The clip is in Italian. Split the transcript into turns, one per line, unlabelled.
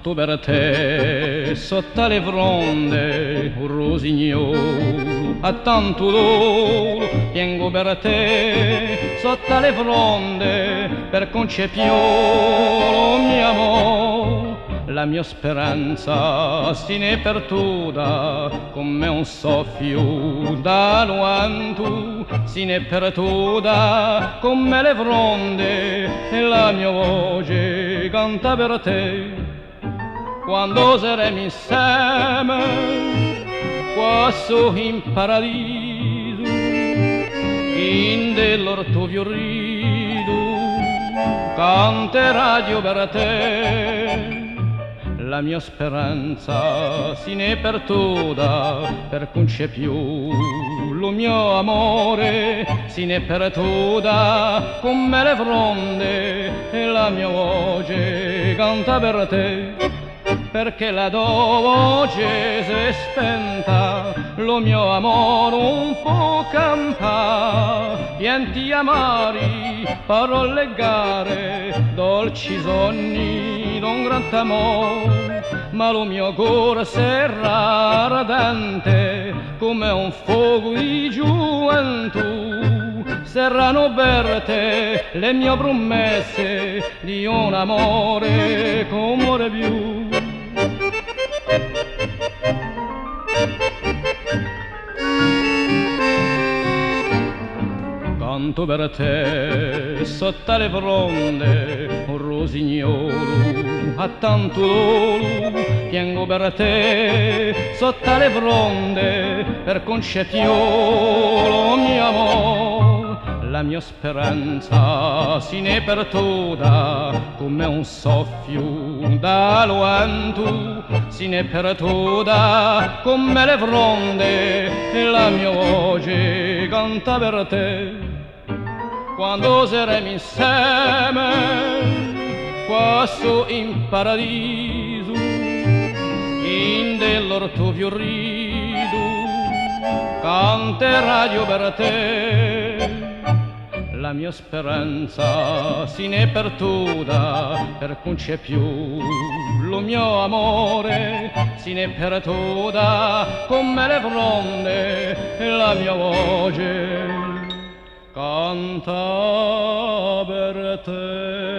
Canto per te sotto le fronde, un rosignolo a tanto dolore. Piango per te sotto le fronde, per concepio mio amore. La mia speranza si ne è perduta come un soffio da lontano, si ne è perduta come le fronde e la mia voce canta per te. Quando saremo insieme quassù in paradiso, in dell'orto fiorito canterà io per te. La mia speranza si ne è perduta per concepio lo mio amore, si ne è perduta come le fronde e la mia voce canta per te. Perché la tua voce si è spenta, lo mio amore un po' campa. Pianti amari, parole gare, dolci sogni d'un grande amore. Ma lo mio cuore sarà ardente come un fuoco di gioventù. Saranno per te le mie promesse di un amore come più. Canto per te sotto le fronde, un rosignolo a tanto dolore. Piango per te sotto le fronde, per concepio mio amore. La mia speranza si ne è perduta come un soffio da lontano, si ne è perduta come le fronde e la mia voce canta per te. Quando saremo insieme quassù in paradiso, in dell'orto fiorito canterà io per te. La mia speranza si ne è perduta per concepio lo mio amore, si ne è perduta come le fronde e la mia voce canta per te.